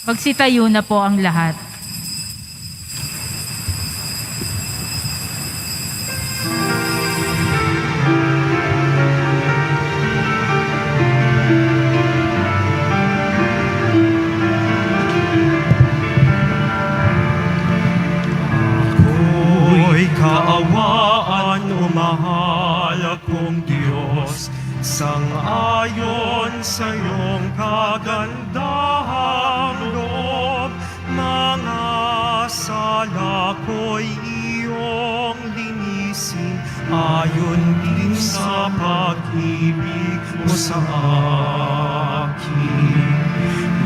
Magsitayo na po ang lahat. Ako'y kaawaan, umahal akong Diyos, sang-ayon sa iyong kagandahang loob. Mga sala ko'y iyong linisin, ayon din sa pag-ibig mo sa akin.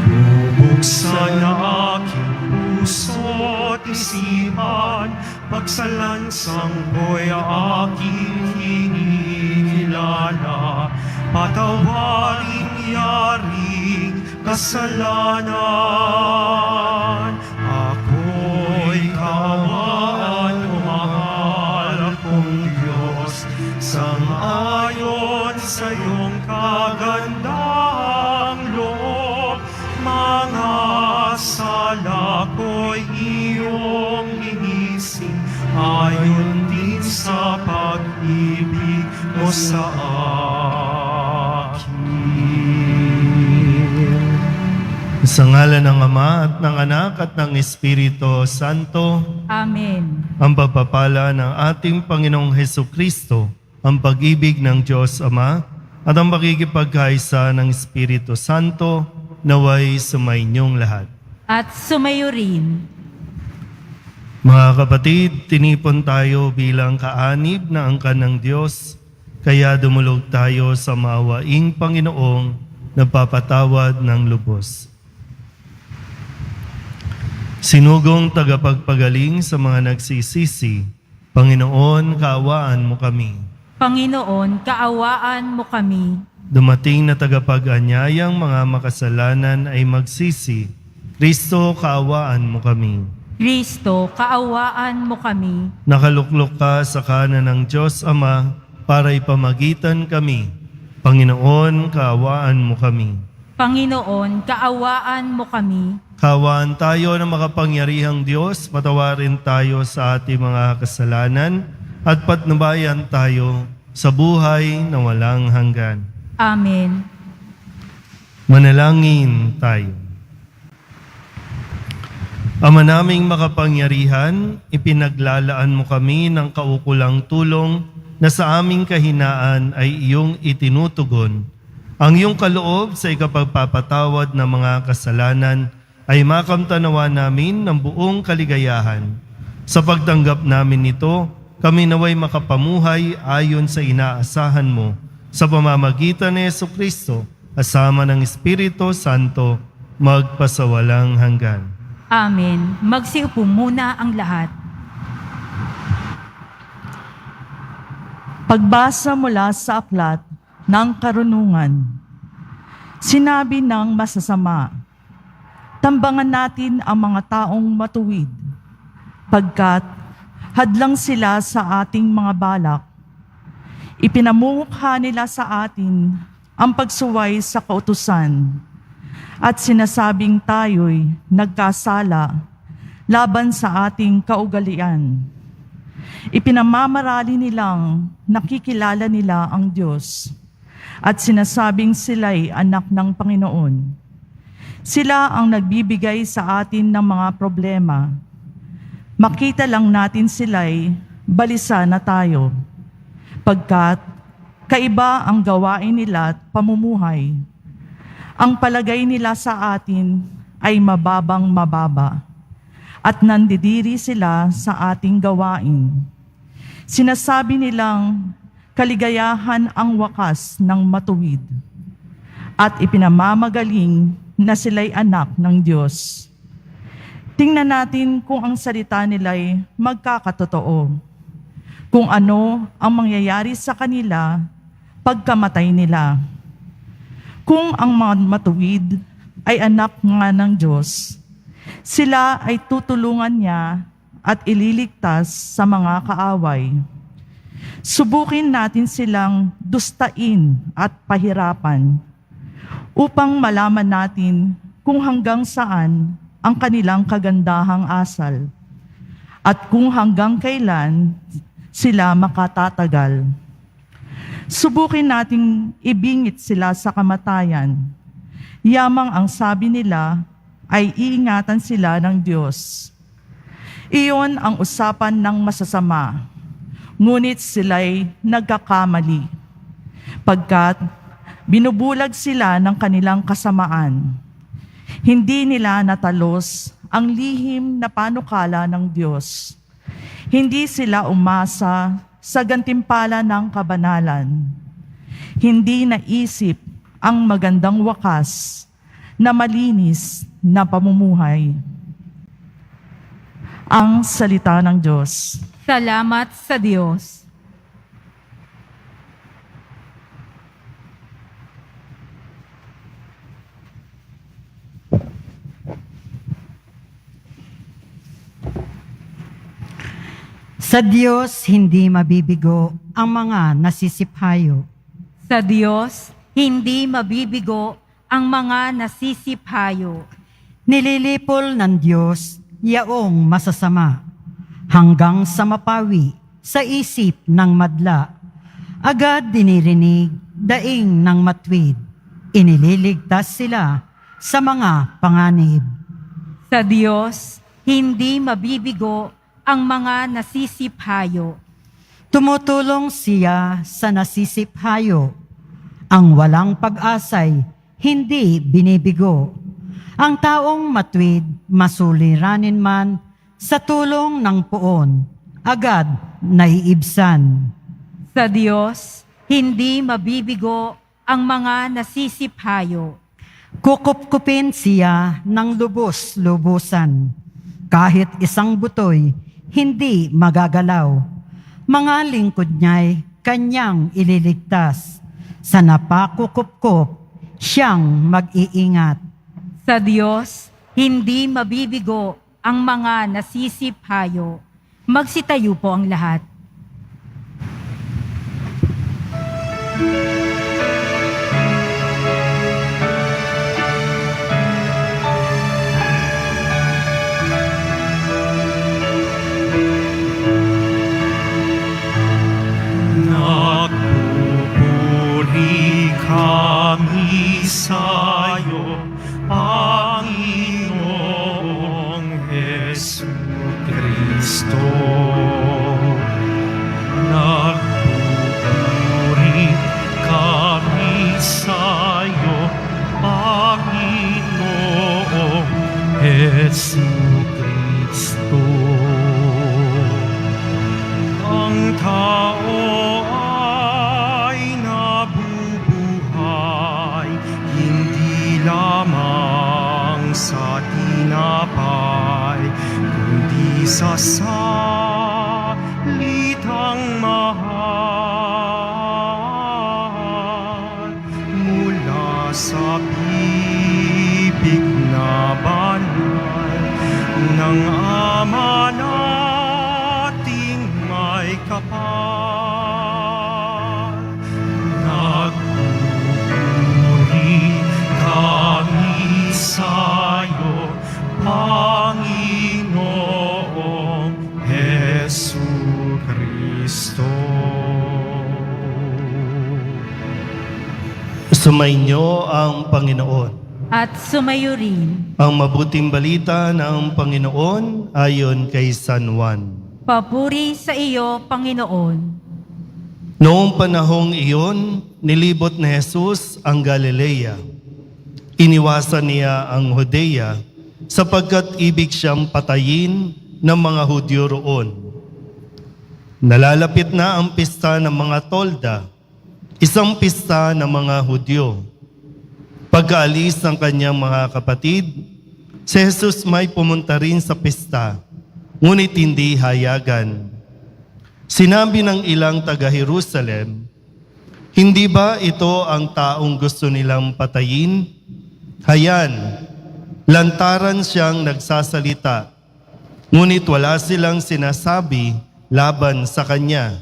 Bubuksan na aking puso't isipan, pagsalansang ko'y aking kinikilala. Patawarin yaring kasalanan. Ako'y kaawaan, umahal akong Diyos, sang-ayon sa iyong kagandahang loob. Mga sala ko'y iyong linisin, ayon din sa pag-ibig mo sa akin. Sa ngalan ng Ama at ng Anak at ng Espiritu Santo, Amen. ang pagpapala ng ating Panginoong Hesukristo, ang pag-ibig ng Diyos Ama, at ang pakikipagkaisa ng Espiritu Santo, naway sumainyong lahat. At sumayo rin. Mga kapatid, tinipon tayo bilang kaanib na angkan ng Diyos, kaya dumulog tayo sa maawaing Panginoong nagpapatawad ng lubos. Sinugong tagapagpagaling sa mga nagsisisi, Panginoon, kaawaan mo kami. Panginoon, kaawaan mo kami. Dumating na tagapag-anyayang mga makasalanan ay magsisi, Kristo, kaawaan mo kami. Kristo, kaawaan mo kami. Nakaluklok ka sa kanan ng Diyos Ama para ipamagitan kami. Panginoon, kaawaan mo kami. Panginoon, kaawaan mo kami. Kaawaan tayo ng makapangyarihang Diyos, patawarin tayo sa ating mga kasalanan at patnubayan tayo sa buhay na walang hanggan. Amen. Manalangin tayo. Ama naming makapangyarihan, ipinaglalaan mo kami ng kaukulang tulong na sa aming kahinaan ay iyong itinutugon. Ang iyong kaloob sa ikapagpapatawad ng mga kasalanan ay makamtanawa namin ng buong kaligayahan. Sa pagtanggap namin nito, kami naway makapamuhay ayon sa inaasahan mo sa pamamagitan ni Jesucristo, kasama ng Espiritu Santo, magpasawalang hanggan. Amen. Magsiupo muna ang lahat. Pagbasa mula sa aklat ng karunungan. Sinabi ng masasama, tambangan natin ang mga taong matuwid, pagkat hadlang sila sa ating mga balak. Ipinamumukha nila sa atin ang pagsuway sa kautusan, at sinasabing tayo'y nagkasala laban sa ating kaugalian. Ipinamamarali nilang nakikilala nila ang Diyos, at sinasabing sila'y anak ng Panginoon. Sila ang nagbibigay sa atin ng mga problema. Makita lang natin sila'y balisa na tayo, pagkat kaiba ang gawain nila at pamumuhay. Ang palagay nila sa atin ay mababang mababa, at nandidiri sila sa ating gawain. Sinasabi nilang kaligayahan ang wakas ng matuwid, at ipinamamagaling na sila'y anak ng Diyos. Tingnan natin kung ang salita nila'y magkakatotoo, kung ano ang mangyayari sa kanila pagkamatay nila. Kung ang mga matuwid ay anak nga ng Diyos, sila ay tutulungan niya at ililigtas sa mga kaaway. Subukin natin silang dustain at pahirapan upang malaman natin kung hanggang saan ang kanilang kagandahang asal at kung hanggang kailan sila makatatagal. Subukin nating ibingit sila sa kamatayan. Yamang ang sabi nila ay iingatan sila ng Diyos. Iyon ang usapan ng masasama, ngunit sila'y nagkakamali, pagkat binubulag sila ng kanilang kasamaan. Hindi nila natalos ang lihim na panukala ng Diyos. Hindi sila umasa sa gantimpala ng kabanalan. Hindi naisip ang magandang wakas na malinis na pamumuhay. Ang salita ng Diyos. Salamat sa Diyos. Sa Diyos hindi mabibigo ang mga nasisiphayo. Sa Diyos, hindi mabibigo ang mga nasisiphayo. Nililipol ng Diyos yaong masasama hanggang sa mapawi sa isip ng madla. Agad dinirinig daing ng matwid. Inililigtas sila sa mga panganib. Sa Diyos, hindi mabibigo ang mga nasisiphayo. Tumutulong siya sa nasisiphayo. Ang walang pag-asay, hindi binibigo. Ang taong matwid, masuliranin man, sa tulong ng poon, agad naiibsan. Sa Diyos, hindi mabibigo ang mga nasisiphayo. Kukupkupin siya ng lubos-lubusan. Kahit isang butoy, hindi magagalaw. Mga lingkod niya'y kanyang ililigtas. Sa napakukupkup, siyang mag-iingat. Sa Diyos, hindi mabibigo ang mga nasisiphayo. Magsitayo po ang lahat. Nagpupuri kami sa'yo, Panginoong Jesucristo. Nagpupuri kami sa'yo, Panginoong Jesucristo. Ang tao ay nabubuhay, hindi lamang sa tinapay, kundi sa salitang mahal mula sa bibig na banal ng Ama nating may kapal. Nagpupuri kami sa'yo, Panginoong Jesucristo. Sumainyo ang Panginoon. At sumayo rin. Ang mabuting balita ng Panginoon ayon kay San Juan. Papuri sa iyo, Panginoon. Noong panahong iyon, nilibot ni Jesus ang Galilea. Iniwasan niya ang Judea sapagkat ibig siyang patayin ng mga Hudyo roon. Nalalapit na ang pista ng mga tolda, isang pista ng mga Hudyo. Pagkaalis ng kanyang mga kapatid, si Jesus may pumunta rin sa pista, ngunit hindi hayagan. Sinabi ng ilang taga-Jerusalem, hindi ba ito ang taong gusto nilang patayin? Hayan, lantaran siyang nagsasalita, ngunit wala silang sinasabi laban sa kanya.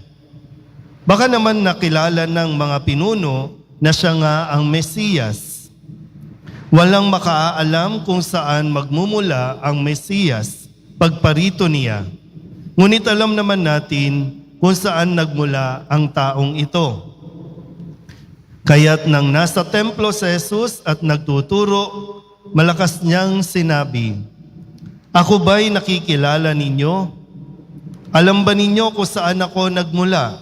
Baka naman nakilala ng mga pinuno na siya nga ang Mesiyas. Walang makaalam kung saan magmumula ang Mesiyas pagparito niya. Ngunit alam naman natin kung saan nagmula ang taong ito. Kaya't nang nasa templo si Jesus at nagtuturo, malakas niyang sinabi, "Ako ba'y nakikilala ninyo? Alam ba ninyo kung saan ako nagmula?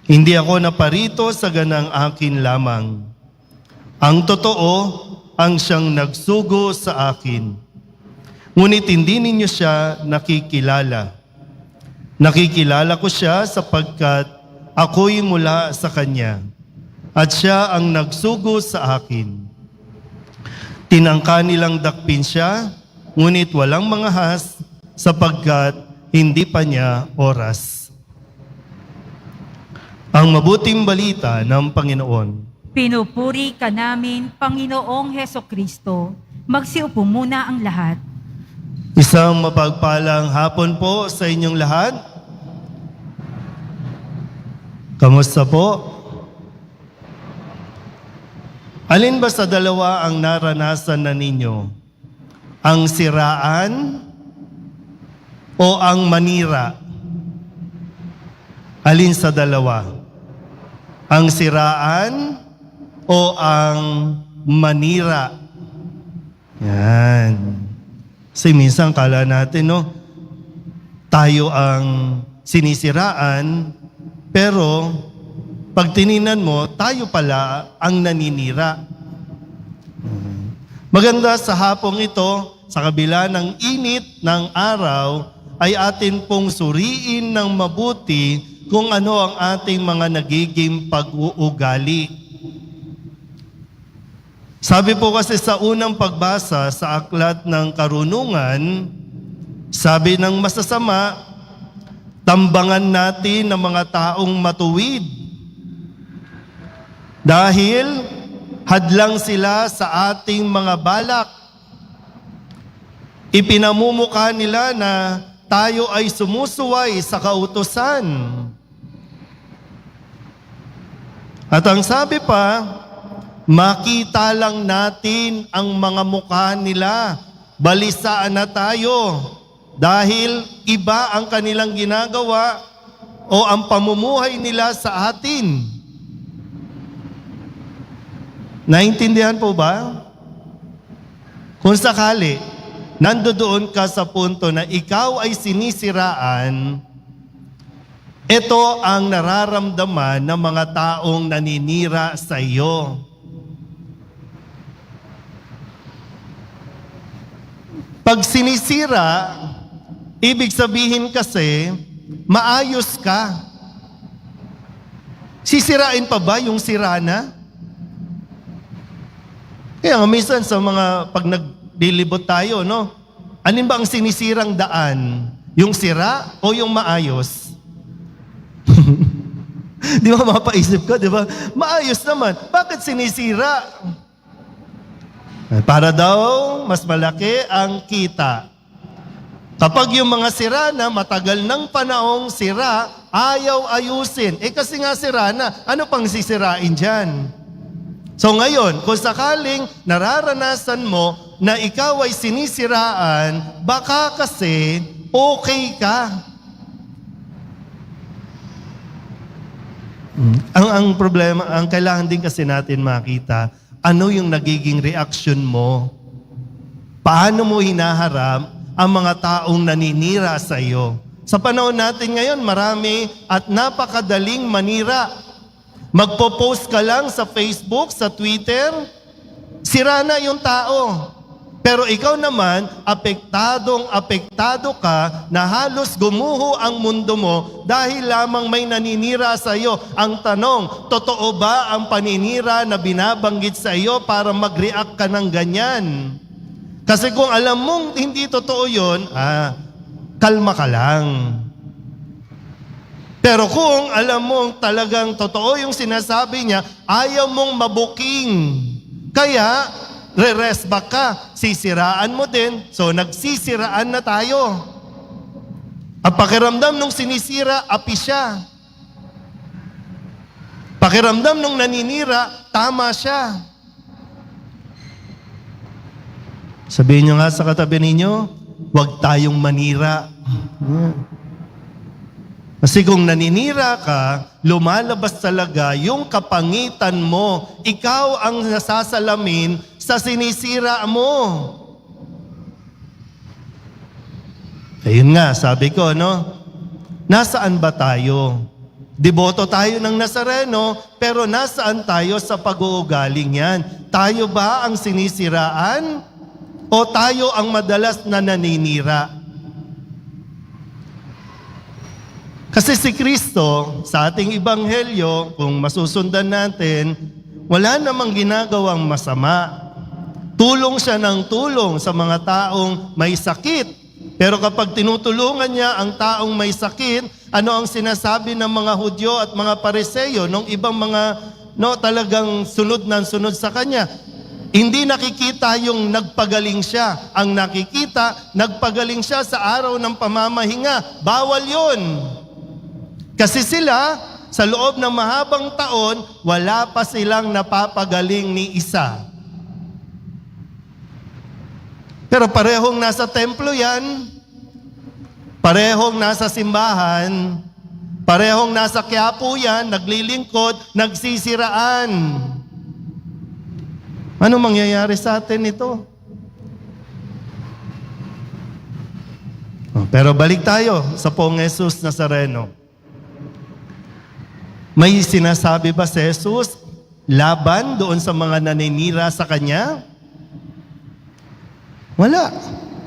Hindi ako naparito sa ganang akin lamang. Ang totoo, ang siyang nagsugo sa akin. Ngunit hindi ninyo siya nakikilala. Nakikilala ko siya sapagkat ako'y mula sa Kanya, at siya ang nagsugo sa akin. Tinangka nilang dakpin siya, ngunit walang mangahas sapagkat hindi pa niya oras." Ang mabuting balita ng Panginoon. Pinupuri ka namin, Panginoong Hesukristo. Magsiupo muna ang lahat. Isang mapagpalang hapon po sa inyong lahat. Kamusta po? Alin ba sa dalawa ang naranasan na ninyo? Ang siraan o ang manira? Alin sa dalawa? Ang siraan o ang manira? Yan. Kasi minsan kala natin, no, tayo ang sinisiraan, pero pag tininan mo, tayo pala ang naninira. Maganda sa hapong ito, sa kabila ng init ng araw, ay atin pong suriin ng mabuti kung ano ang ating mga nagiging pag-uugali. Sabi po kasi sa unang pagbasa sa Aklat ng Karunungan, sabi ng masasama, tambangan natin ng mga taong matuwid dahil hadlang sila sa ating mga balak. Ipinamumukha nila na tayo ay sumusuway sa kautusan. At ang sabi pa, makita lang natin ang mga mukha nila, balisaan na tayo dahil iba ang kanilang ginagawa o ang pamumuhay nila sa atin. Naintindihan po ba? Kung sakali, nandoon ka sa punto na ikaw ay sinisiraan, ito ang nararamdaman ng mga taong naninira sa iyo. Pag sinisira, ibig sabihin kasi, maayos ka. Sisirain pa ba yung sira na? Kaya nga minsan sa mga pag naglilibot tayo, no? Alin ba ang sinisirang daan? Yung sira o yung maayos? Di ba mapaisip ko, di ba? Maayos naman. Bakit sinisira? Para daw mas malaki ang kita. Kapag yung mga sira na matagal ng panahong sira, ayaw ayusin. Kasi nga sira na, ano pang sisirain dyan? So ngayon, kung sakaling nararanasan mo na ikaw ay sinisiraan, baka kasi okay ka. Ang problema, ang kailangan din kasi natin makita, ano yung nagiging reaksyon mo? Paano mo hinaharap ang mga taong naninira sa iyo? Sa panahon natin ngayon, marami at napakadaling manira. Magpo-post ka lang sa Facebook, sa Twitter, sira na yung tao. Pero ikaw naman, apektado ka na halos gumuho ang mundo mo dahil lamang may naninira sa iyo. Ang tanong, totoo ba ang paninira na binabanggit sa iyo para mag-react ka ng ganyan? Kasi kung alam mong hindi totoo yun, kalma ka lang. Pero kung alam mong talagang totoo yung sinasabi niya, ayaw mong mabuking. Kaya, re-rest back ka. Sisiraan mo din. So, nagsisiraan na tayo. Ang pakiramdam nung sinisira, api siya. Pakiramdam nung naninira, tama siya. Sabihin nyo nga sa katabi ninyo, huwag tayong manira. Kasi kung naninira ka, lumalabas talaga yung kapangitan mo. Ikaw ang nasasalamin sa sinisira mo. Ayun nga, sabi ko, no? Nasaan ba tayo? Deboto tayo ng Nazareno, pero nasaan tayo sa pag-uugaling yan? Tayo ba ang sinisiraan? O tayo ang madalas na naninira? Kasi si Kristo, sa ating Ebanghelyo, kung masusundan natin, wala namang ginagawang masama. Tulong siya ng tulong sa mga taong may sakit. Pero kapag tinutulungan niya ang taong may sakit, ano ang sinasabi ng mga Hudyo at mga Pariseyo, nung ibang mga talagang sunod na sunod sa kanya? Hindi nakikita yung nagpagaling siya. Ang nakikita, nagpagaling siya sa araw ng pamamahinga. Bawal yun. Kasi sila, sa loob ng mahabang taon, wala pa silang napapagaling ni isa. Pero parehong nasa templo yan, parehong nasa simbahan, parehong nasa Quiapo yan, naglilingkod, nagsisiraan. Ano mangyayari sa atin ito? Pero balik tayo sa Poong Jesus Nazareno. May sinasabi ba si Jesus laban doon sa mga naninira sa Kanya? Wala.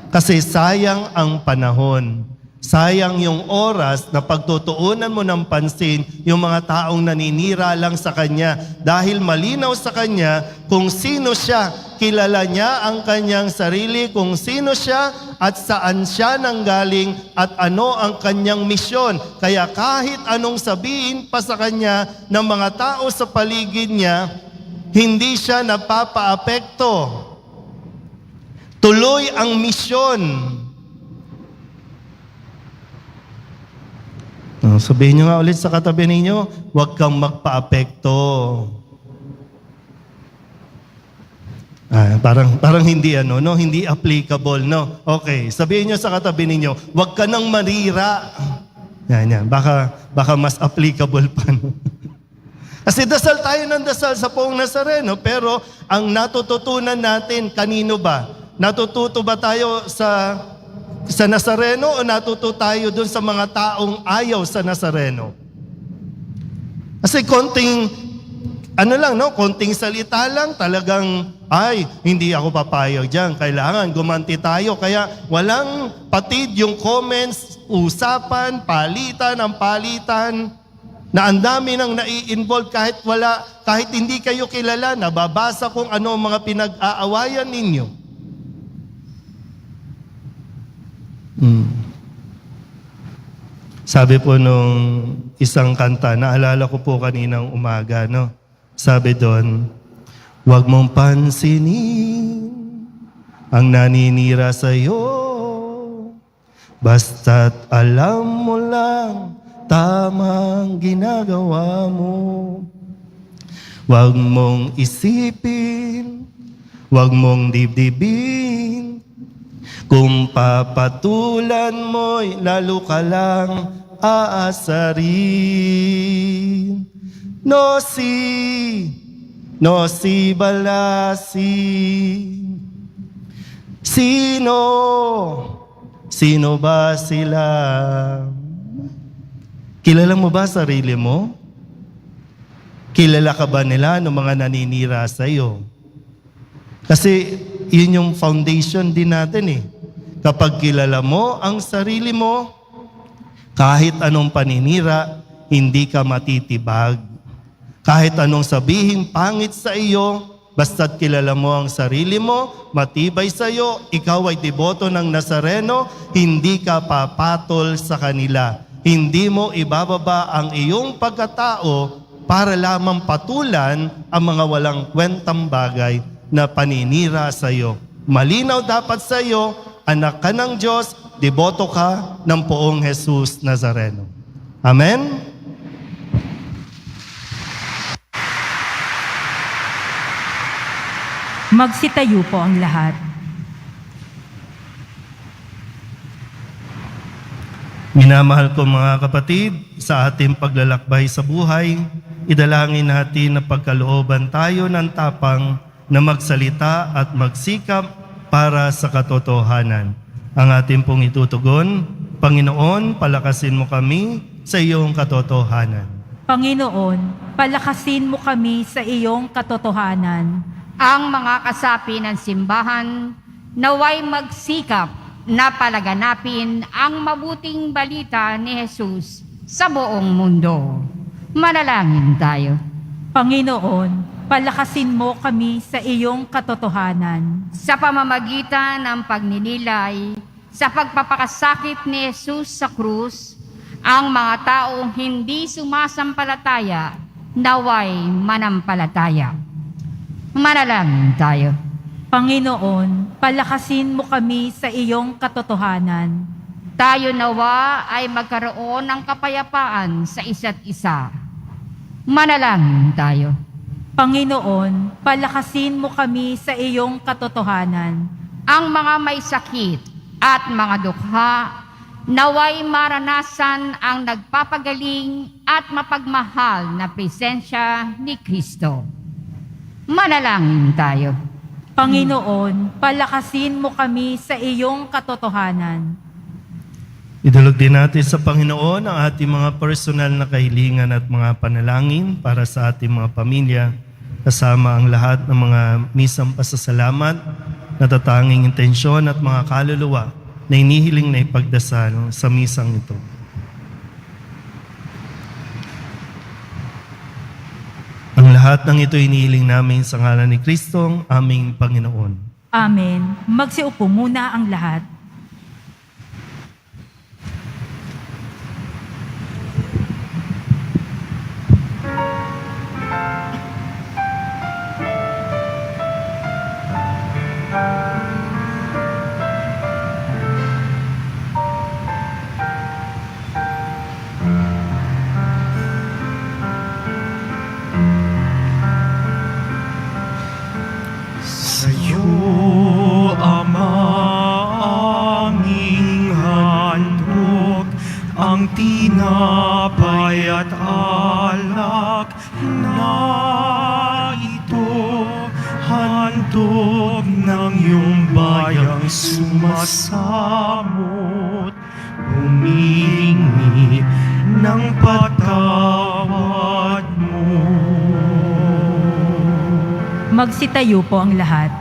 Kasi sayang ang panahon. Sayang yung oras na pagtutuunan mo ng pansin yung mga taong naninira lang sa Kanya. Dahil malinaw sa Kanya kung sino siya. Kilala niya ang Kanyang sarili, kung sino siya at saan siya nanggaling at ano ang Kanyang misyon. Kaya kahit anong sabihin pa sa Kanya ng mga tao sa paligid niya, hindi siya napapaapekto. Tuloy ang misyon. Sabihin nyo nga ulit sa katabi ninyo, huwag kang magpa-apekto. Parang hindi hindi applicable, no? Okay, sabihin nyo sa katabi ninyo, huwag ka nang marira. Yan. Baka mas applicable pa, no? Kasi dasal tayo ng dasal sa Poong Nazareno, pero ang natututunan natin, kanino ba? Natututo ba tayo sa Nazareno o natuto tayo dun sa mga taong ayaw sa Nazareno? Kasi konting salita lang, talagang, hindi ako papayag dyan. Kailangan gumanti tayo. Kaya walang patid yung comments, usapan, palitan, na ang dami nang nai-involve kahit hindi kayo kilala, nababasa kung ano ang mga pinag-aawayan ninyo. Sabi po nung isang kanta, naalala ko po kaninang umaga, no? Sabi doon, huwag mong pansinin ang naninira sa'yo, basta't alam mo lang tamang ginagawa mo. Huwag mong isipin, huwag mong dibdibin, kung papatulan mo'y lalo ka lang aasarin. No si balasi. Sino ba sila? Kilala mo ba sarili mo? Kilala ka ba nila ng mga naninira sa iyo? Kasi yun yung foundation din natin eh. Kapag kilala mo ang sarili mo, kahit anong paninira, hindi ka matitibag. Kahit anong sabihin pangit sa iyo, basta't kilala mo ang sarili mo, matibay sa iyo, ikaw ay deboto ng Nazareno, hindi ka papatol sa kanila. Hindi mo ibababa ang iyong pagkatao para lamang patulan ang mga walang kwentang bagay na paninira sa iyo. Malinaw dapat sa iyo, anak ka ng Diyos, deboto ka ng Poong Jesus Nazareno. Amen? Magsitayo po ang lahat. Minamahal ko mga kapatid, sa ating paglalakbay sa buhay, idalangin natin na pagkalooban tayo ng tapang na magsalita at magsikap para sa katotohanan. Ang ating pong itutugon, Panginoon, palakasin mo kami sa iyong katotohanan. Panginoon, palakasin mo kami sa iyong katotohanan. Ang mga kasapi ng simbahan naway magsikap na palaganapin ang mabuting balita ni Jesus sa buong mundo. Manalangin tayo. Panginoon, palakasin mo kami sa iyong katotohanan. Sa pamamagitan ng pagninilay sa pagpapakasakit ni Jesus sa krus, ang mga taong hindi sumasampalataya naway manampalataya. Manalangin tayo. Panginoon, palakasin mo kami sa iyong katotohanan. Tayo nawa ay magkaroon ng kapayapaan sa isa't isa. Manalangin tayo. Panginoon, palakasin mo kami sa iyong katotohanan. Ang mga may sakit at mga dukha, naway maranasan ang nagpapagaling at mapagmahal na presensya ni Kristo. Manalangin tayo. Panginoon, palakasin mo kami sa iyong katotohanan. Idulog din natin sa Panginoon ang ating mga personal na kahilingan at mga panalangin para sa ating mga pamilya, kasama ang lahat ng mga misang pasasalamat, natatanging intensyon at mga kaluluwa na inihiling na ipagdasal sa misang ito. Ang lahat ng ito inihiling namin sa ngalan ni Kristong aming Panginoon. Amen. Magsiupo muna ang lahat. Sa'yo, Ama, aming handog, ang tinapay at alak na ito, handog ng iyong bayang sumasamot, humingi ng patawad mo. Magsitayo po ang lahat.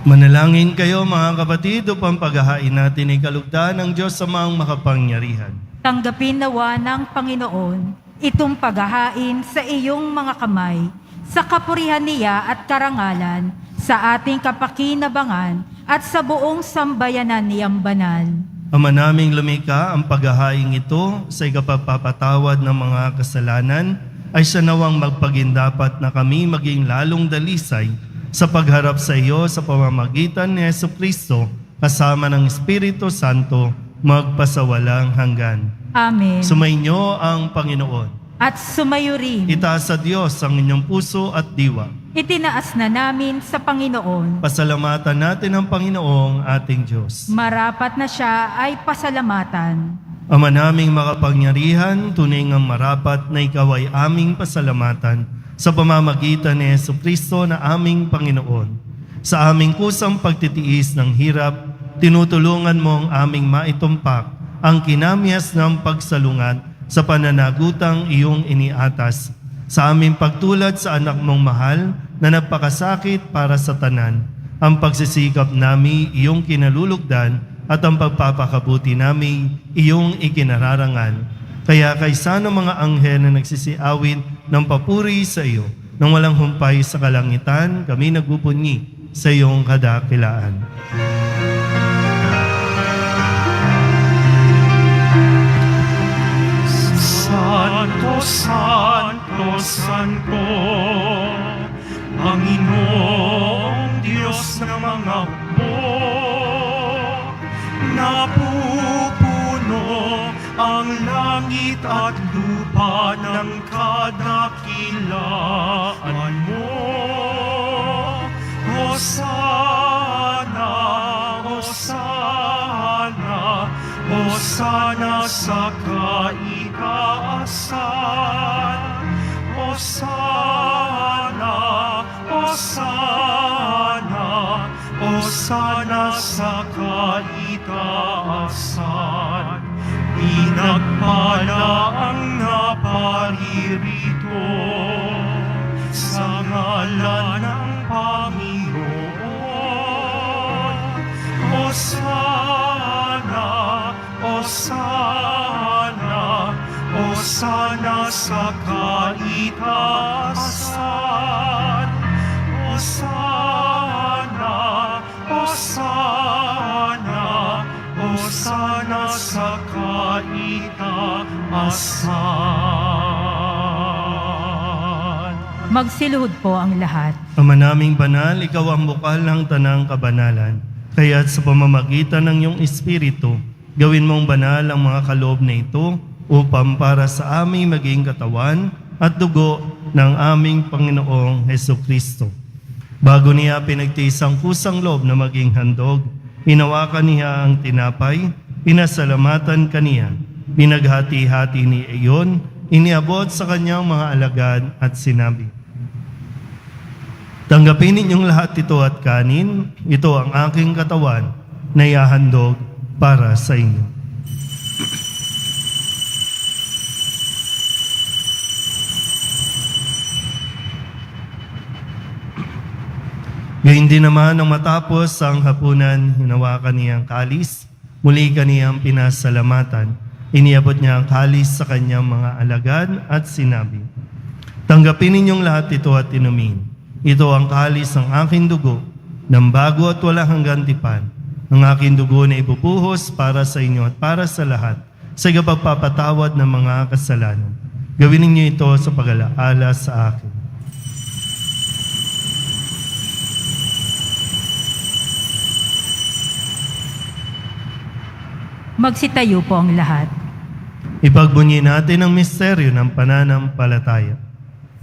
Manalangin kayo mga kapatid upang paghahain natin ay kalugdan ng Diyos sa mga makapangyarihan. Tanggapin nawa ng Panginoon itong paghahain sa iyong mga kamay, sa kapurihan niya at karangalan, sa ating kapakinabangan at sa buong sambayanan niyang banal. Ama naming lumikha, ang paghahain ito sa ikapagpapatawad ng mga kasalanan ay siya nawang magpagindapat na kami maging lalong dalisay sa pagharap sa iyo sa pamamagitan ni Jesucristo kasama ng Espiritu Santo magpasawalang hanggan. Amen. Sumainyo ang Panginoon. At sumayo rin. Itaas sa Diyos ang inyong puso at diwa. Itinaas na namin sa Panginoon. Pasalamatan natin ang Panginoong ating Diyos. Marapat na siya ay pasalamatan. Ama naming makapangyarihan, tunay ngang marapat na ikaw ay aming pasalamatan sa pamamagitan ni Jesucristo na aming Panginoon. Sa aming kusang pagtitiis ng hirap, tinutulungan mo ang aming maitumpak ang kinamyas ng pagsalungat sa pananagutang iyong iniatas. Sa aming pagtulad sa anak mong mahal na nagpakasakit para sa tanan, ang pagsisikap nami iyong kinalulugdan at ang pagpapakabuti nami iyong ikinararangal. Kaya kaysa ng mga anghel na nagsisiawit ng papuri sa iyo, nang walang humpay sa kalangitan, kami nagbubunyi sa iyong kadakilaan. Santo, Santo, Santo, Panginoong Diyos ng mga hukbo, napupuno ang langit at lupa ng kadakilaan mo. Hosana, Hosana, Hosana sa Hosana sa kaitaasan, pinagpala ang naparirito sa ngalan ng Panginoon. Hosana, Hosana, Hosana sa kaitaasan. Hosana, Hosana, Hosana sa kaitaasan. Magsiluhod po ang lahat. Ama naming banal, ikaw ang bukal ng tanang kabanalan. Kaya't sa pamamagitan ng iyong Espiritu, gawin mong banal ang mga kaloob na ito upang para sa aming maging katawan at dugo ng aming Panginoong Hesukristo. Bago niya pinagtiis ang kusang loob na maging handog, hinawakan niya ang tinapay, pinasalamatan kaniya, pinaghati-hati ni iyon, iniabot sa kanyang mga alagad at sinabi, "Tanggapin ninyong lahat ito at kanin, ito ang aking katawan na ihahandog para sa inyo." Gayun din naman nang matapos ang hapunan, hinawakan niya ang kalis, muli kaniyang pinasalamatan. Iniabot niya ang kalis sa kanyang mga alagad at sinabi, "Tanggapin ninyong lahat ito at inumin. Ito ang kalis ng aking dugo, ng bago at walang hanggang tipan. Ang aking dugo na ibubuhos para sa inyo at para sa lahat, sa pagpapatawad ng mga kasalanan. Gawin ninyo ito sa pag-alaala sa akin." Magsitayo po ang lahat. Ipagbunyi natin ang misteryo ng pananampalataya.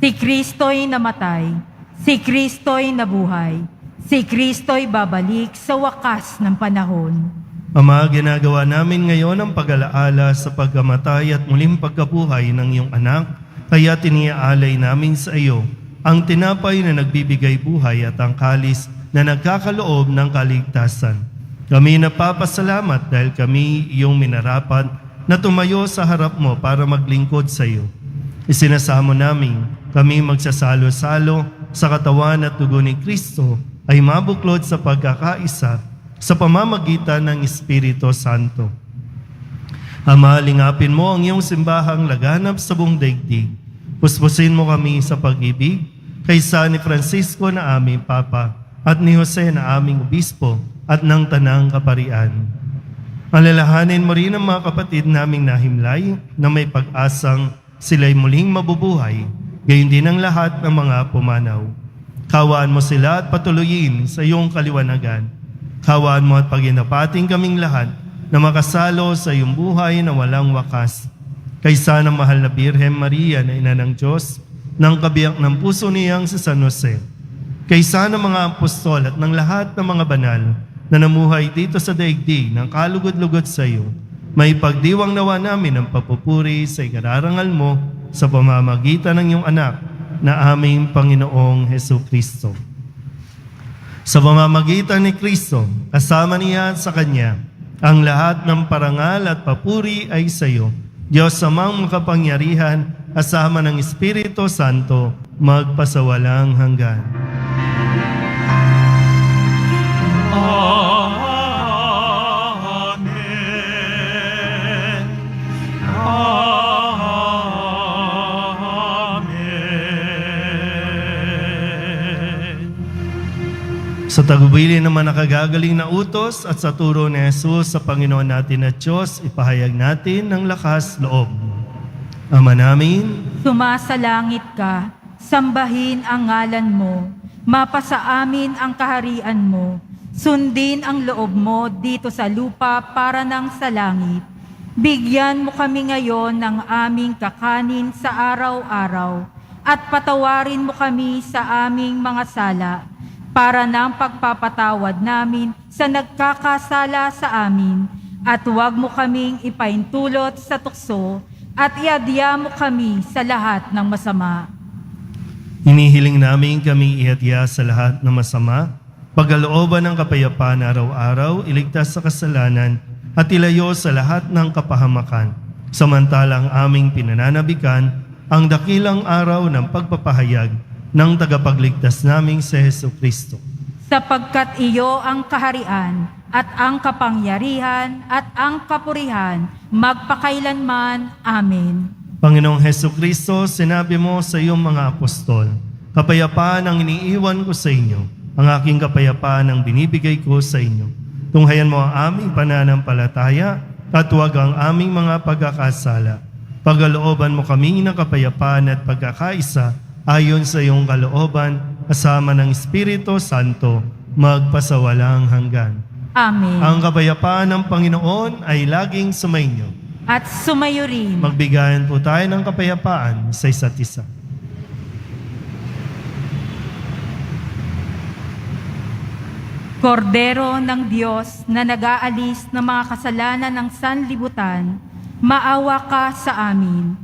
Si Kristo'y namatay, si Kristo'y nabuhay, si Kristo'y babalik sa wakas ng panahon. Ama, ginagawa namin ngayon ang pag-alaala sa pagkamatay at muling pagkabuhay ng iyong anak, kaya tiniaalay namin sa iyo ang tinapay na nagbibigay buhay at ang kalis na nagkakaloob ng kaligtasan. Kami napapasalamat dahil kami iyong minarapat na tumayo sa harap mo para maglingkod sa iyo. Isinasamo namin kami magsasalo-salo sa katawan at dugo ni Kristo ay mabuklod sa pagkakaisa sa pamamagitan ng Espiritu Santo. Ama, lingapin mo ang iyong simbahang laganap sa buong daigdig. Puspusin mo kami sa pag-ibig kaysa ni Francisco na aming Papa at ni Jose na aming Obispo at ng Tanang Kaparian. Alalahanin mo rin ang mga kapatid naming nahimlay na may pag-asang sila'y muling mabubuhay, gayon din ang lahat ng mga pumanaw. Kawaan mo sila at patuloyin sa iyong kaliwanagan. Kawaan mo at paginapating kaming lahat na makasalo sa iyong buhay na walang wakas. Kaysa ng mahal na Birhen Maria na ina ng Diyos, ng kabiyak ng puso niyang si San Jose. Kaysa ng mga apostol at ng lahat ng mga banal na namuhay dito sa daigdig ng kalugod-lugod sa iyo, may pagdiwang nawa namin ang papupuri sa ikararangal mo sa pamamagitan ng iyong anak na aming Panginoong Hesukristo. Sa pamamagitan ni Kristo, kasama niya at sa Kanya, ang lahat ng parangal at papuri ay sa iyo, Diyos amang makapangyarihan, kasama ng Espiritu Santo, magpasawalang hanggan. Amen. Amen. Sa tagubilin naman nakagagaling na utos at sa turo ni Jesus sa Panginoon natin at Diyos, ipahayag natin ng lakas loob. Ama namin, Sumasalangit ka, sambahin ang ngalan mo, mapasa amin ang kaharian mo, sundin ang loob mo dito sa lupa para ng sa langit. Bigyan mo kami ngayon ng aming kakanin sa araw-araw at patawarin mo kami sa aming mga sala para ng pagpapatawad namin sa nagkakasala sa amin at huwag mo kaming ipaintulot sa tukso at iadya mo kami sa lahat ng masama. hinihiling namin kami ihadya sa lahat ng masama pagkalooban ng kapayapaan araw-araw, iligtas sa kasalanan, at ilayo sa lahat ng kapahamakan. Samantalang aming pinananabikan ang dakilang araw ng pagpapahayag ng tagapagligtas naming si Jesucristo. Sapagkat iyo ang kaharian at ang kapangyarihan at ang kapurihan magpakailanman. Amen. Panginoong Jesucristo, sinabi mo sa iyong mga apostol, kapayapaan ang iniiwan ko sa inyo, ang aking kapayapaan ang binibigay ko sa inyo. Tunghayan mo ang aming pananampalataya at huwag ang aming mga pagkakasala. Pagkalooban mo kami ng kapayapaan at pagkakaisa ayon sa iyong kalooban, kasama ng Espiritu Santo, magpasawalang hanggan. Amen. Ang kapayapaan ng Panginoon ay laging sumainyo. At sumayo rin. Magbigayan po tayo ng kapayapaan sa isa't isa. Kordero ng Diyos na nag-aalis ng mga kasalanan ng sanlibutan, maawa ka sa amin.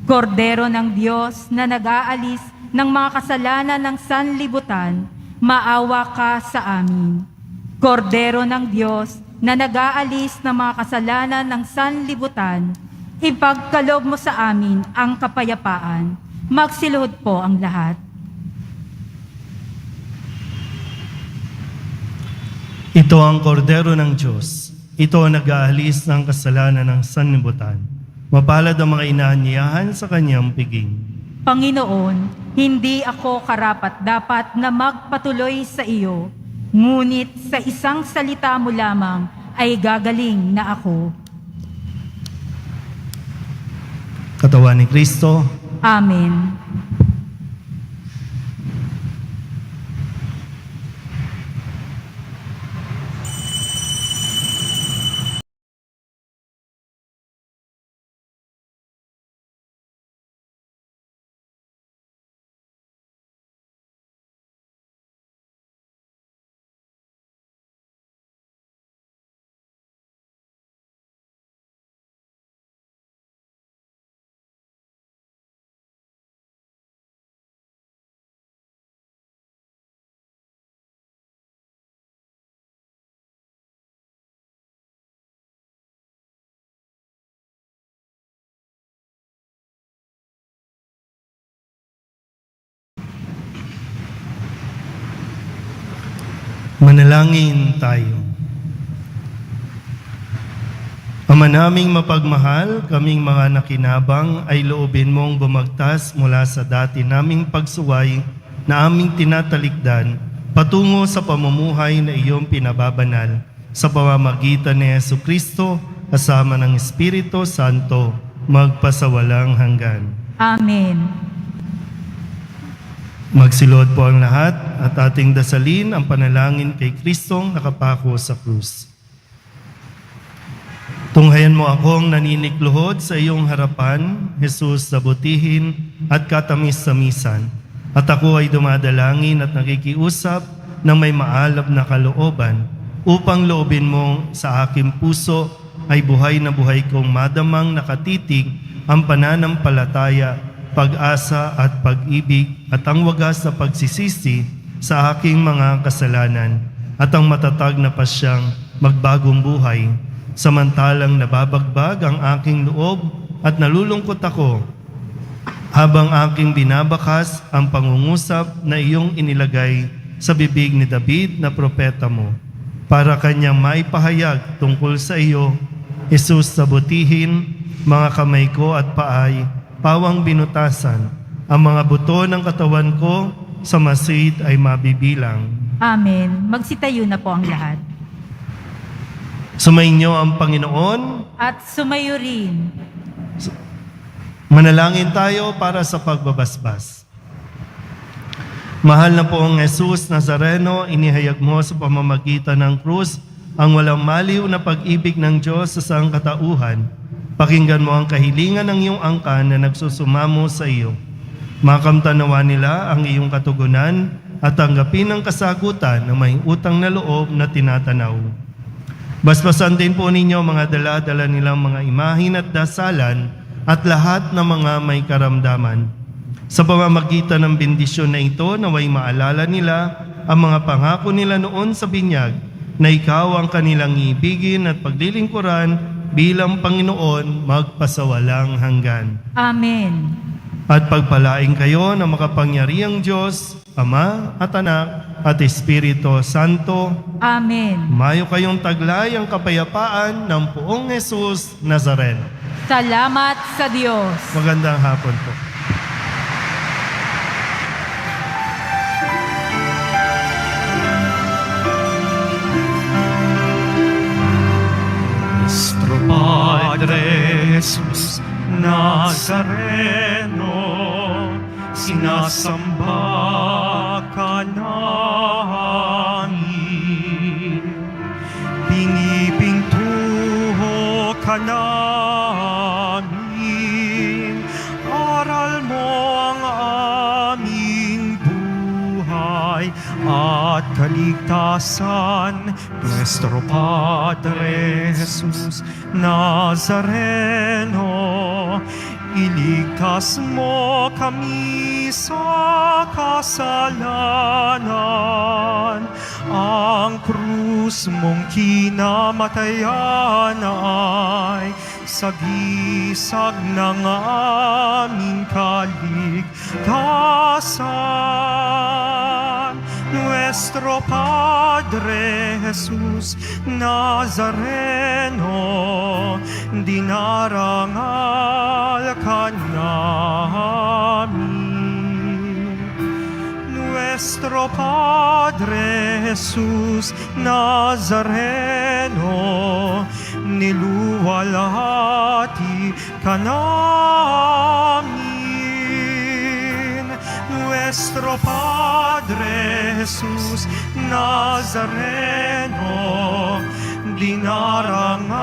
Kordero ng Diyos na nag-aalis ng mga kasalanan ng sanlibutan, maawa ka sa amin. Kordero ng Diyos na nag-aalis ng mga kasalanan ng sanlibutan, ipagkaloob mo sa amin ang kapayapaan. Magsiluhod po ang lahat. Ito ang kordero ng Diyos. Ito ang nag-aalis ng kasalanan ng sanlibutan. Mapalad ang mga inaanyayahan sa kanyang piging. Panginoon, hindi ako karapat-dapat na magpatuloy sa iyo, ngunit sa isang salita mo lamang ay gagaling na ako. Katawan ni Kristo, Amen. manalangin tayo. Ama naming mapagmahal, kaming mga nakinabang ay loobin mong bumagtas mula sa dati naming pagsuway na aming tinatalikdan patungo sa pamumuhay na iyong pinababanal sa pamamagitan ni Jesucristo kasama ng Espiritu Santo magpasawalang hanggan. Amen. Magsilod po ang lahat at ating dasalin ang panalangin kay Kristong nakapako sa krus. Tunghayan mo akong naninikluhod sa iyong harapan, Jesus, sa butihin at katamis-tamisan. At ako ay dumadalangin at nakikiusap ng may maalab na kalooban upang loobin mo sa aking puso ay buhay na buhay kong madamang nakatitig ang pananampalataya, pag-asa at pag-ibig at ang wagas na pagsisisi sa aking mga kasalanan at ang matatag na pasyang magbagong buhay. Samantalang nababagbag ang aking loob at nalulungkot ako habang aking binabakas ang pangungusap na iyong inilagay sa bibig ni David na propeta mo para kanyang maipahayag tungkol sa iyo, Jesus, sa butihin, mga kamay ko at paay, pawang binutasan, ang mga buto ng katawan ko sa masid ay mabibilang. Amen. Magsitayo na po ang lahat. Sumainyo ang Panginoon. At sumayo rin. Manalangin tayo para sa pagbabasbas. Mahal na poong Jesus Nazareno, inihayag mo sa pamamagitan ng krus ang walang maliw na pag-ibig ng Diyos sa sangkatauhan. Pakinggan mo ang kahilingan ng iyong angkan na nagsusumamo sa iyo. Makamtanawa nila ang iyong katugunan at tanggapin ang kasagutan ng may utang na loob na tinatanaw. Basbasan din po ninyo mga dala-dala nilang mga imahin at dasalan at lahat ng mga may karamdaman. Sa pamamagitan ng bendisyon na ito, naway maalala nila ang mga pangako nila noon sa binyag na ikaw ang kanilang ibigin at paglilingkuran bilang Panginoon magpasawalang hanggan. Amen. At pagpalaing kayo ng makapangyarihang Diyos, Ama at Anak at Espiritu Santo. Amen. Mayo kayong taglay ang kapayapaan ng Poong Jesus Nazaren. Salamat sa Diyos. Magandang hapon po. Nuestro Padre Jesus Nazareno, sinasamba ka namin. Pinipintuho ka namin. Aral mo ang aming buhay at kaligtasan. Nuestro Padre Jesus Nazareno, iligtas mo kami sa kasalanan. Ang krus mong kinamatayan ay sagisag ng aming kaligtasan. Nuestro Padre Jesus Nazareno, dinarangal ka namin. Nuestro Padre Jesus Nazareno, niluwalhati ka namin. Nuestro Padre Jesus Nazareno, dinarangal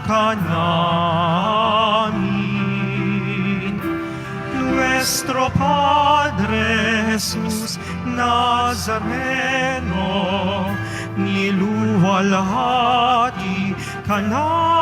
ka namin. Nuestro Padre Jesus Nazareno, niluwalhati ka namin.